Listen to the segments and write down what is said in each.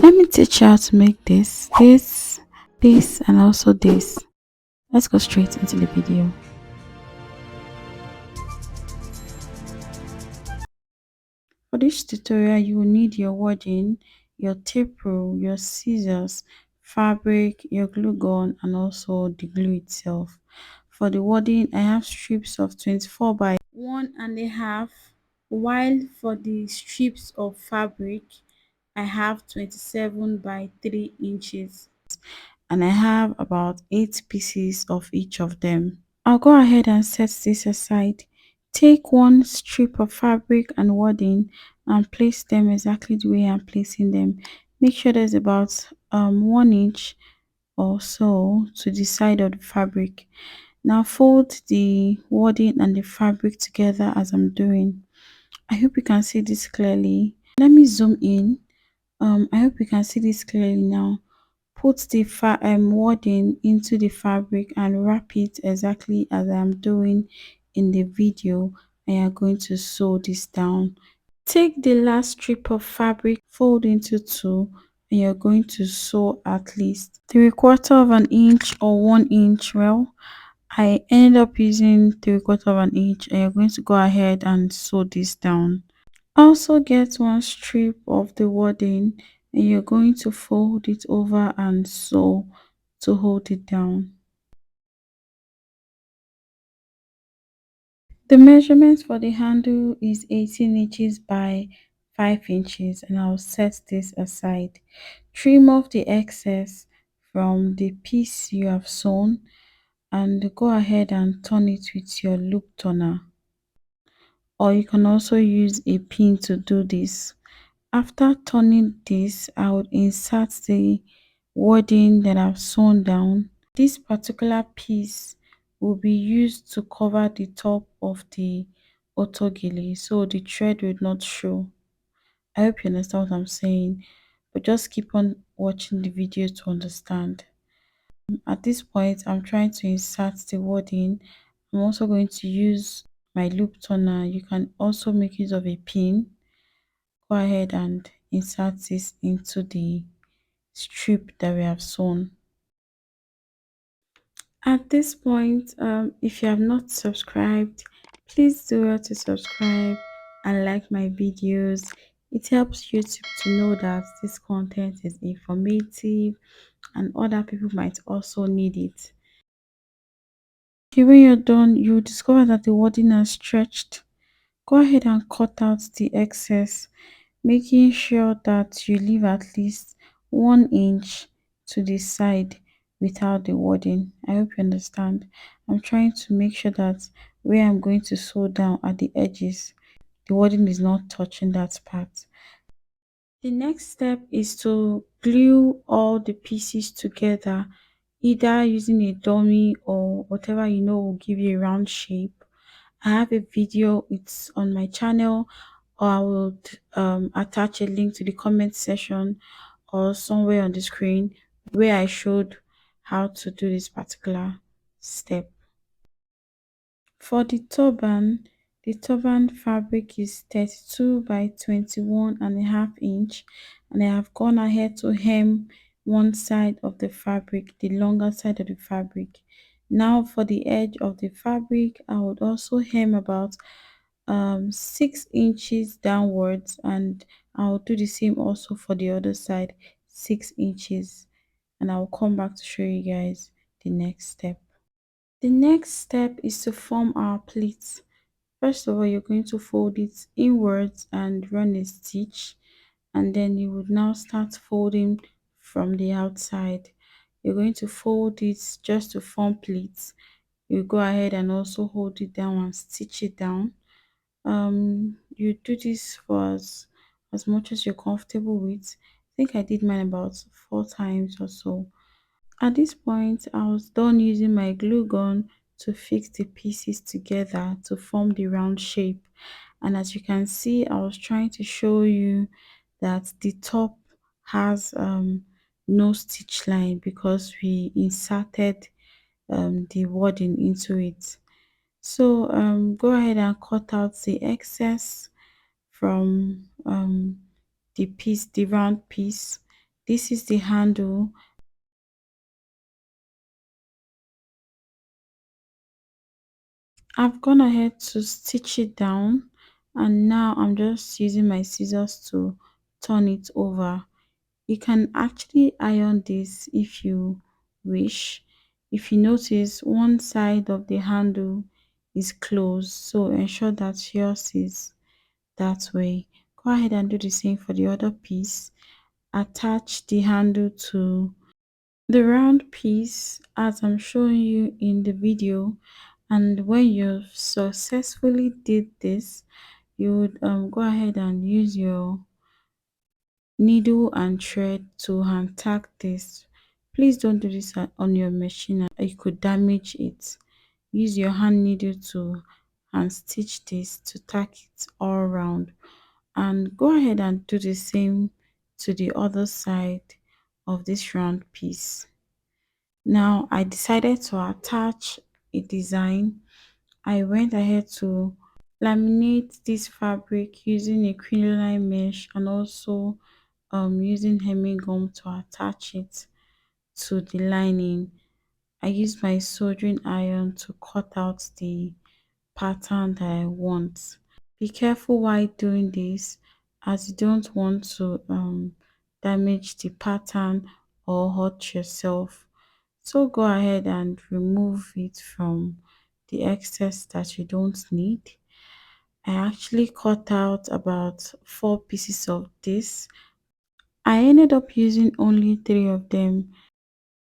Let me teach you how to make this, and also this. Let's go straight into the video. For this tutorial, you will need your wadding, your tape rule, your scissors, fabric, your glue gun, and also the glue itself. For the wadding, I have strips of 24 by 1.5, while for the strips of fabric, I have 27 by 3 inches, and I have about 8 pieces of each of them. I'll go ahead and set this aside. Take one strip of fabric and wadding and place them exactly the way I'm placing them. Make sure there's about 1 inch or so to the side of the fabric. Now fold the wadding and the fabric together as I'm doing. I hope you can see this clearly. Let me zoom in. I hope you can see this clearly now. Put the wadding into the fabric and wrap it exactly as I'm doing in the video, and you're going to sew this down. Take the last strip of fabric, fold into two, and you're going to sew at least 3/4 of an inch or 1 inch. Well, I ended up using 3/4 of an inch, and you're going to go ahead and sew this down. Also get one strip of the wadding, and you're going to fold it over and sew to hold it down. The measurement for the handle is 18 inches by 5 inches, and I'll set this aside. Trim off the excess from the piece you have sewn and go ahead and turn it with your loop turner, or you can also use a pin to do this. After turning this, I would insert the wording that I've sewn down. This particular piece will be used to cover the top of the Autogele, so the thread will not show. I hope you understand what I'm saying, but just keep on watching the video to understand. At this point, I'm trying to insert the wording. I'm also going to use my loop turner. You can also make use of a pin. Go ahead and insert this into the strip that we have sewn. At this point, if you have not subscribed, please do well to subscribe and like my videos. It helps YouTube to know that this content is informative and other people might also need it. Okay, when you're done, you discover that the wording has stretched. Go ahead and cut out the excess, making sure that you leave at least 1 inch to the side without the wording. I hope you understand. I'm trying to make sure that where I'm going to sew down at the edges, the wording is not touching that part. The next step is to glue all the pieces together, either using a dummy or whatever you know will give you a round shape. I have a video, it's on my channel, or I will attach a link to the comment section or somewhere on the screen where I showed how to do this particular step. For the turban fabric is 32 by 21.5 inch, and I have gone ahead to hem one side of the fabric, the longer side of the fabric. Now for the edge of the fabric, I would also hem about 6 inches downwards, and I'll do the same also for the other side, 6 inches, and I'll come back to show you guys the next step. The next step is to form our pleats. First of all, you're going to fold it inwards and run a stitch, and then you would now start folding from the outside. You're going to fold it just to form pleats. You go ahead and also hold it down and stitch it down. You do this for as much as you're comfortable with. I think I did mine about 4 times or so. At this point, I was done using my glue gun to fix the pieces together to form the round shape. And as you can see, I was trying to show you that the top has no stitch line because we inserted the wording into it. So go ahead and cut out the excess from the piece, the round piece. This is the handle. I've gone ahead to stitch it down, and now I'm just using my scissors to turn it over. You can actually iron this if you wish. If you notice, one side of the handle is closed, so ensure that yours is that way. Go ahead and do the same for the other piece. Attach the handle to the round piece as I'm showing you in the video, and when you successfully did this, you would go ahead and use your needle and thread to hand tack this. Please don't do this on your machine, you could damage it. Use your hand needle to hand stitch this to tack it all around, and go ahead and do the same to the other side of this round piece. Now I decided to attach a design. I went ahead to laminate this fabric using a crinoline mesh, and also using hemming gum to attach it to the lining. I used my soldering iron to cut out the pattern that I want. Be careful while doing this, as you don't want to damage the pattern or hurt yourself. So go ahead and remove it from the excess that you don't need. I actually cut out about 4 pieces of this. I ended up using only 3 of them.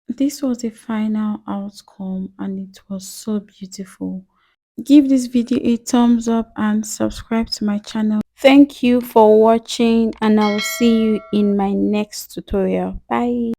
This was the final outcome, and it was so beautiful. Give this video a thumbs up and subscribe to my channel. Thank you for watching, and I will see you in my next tutorial. Bye.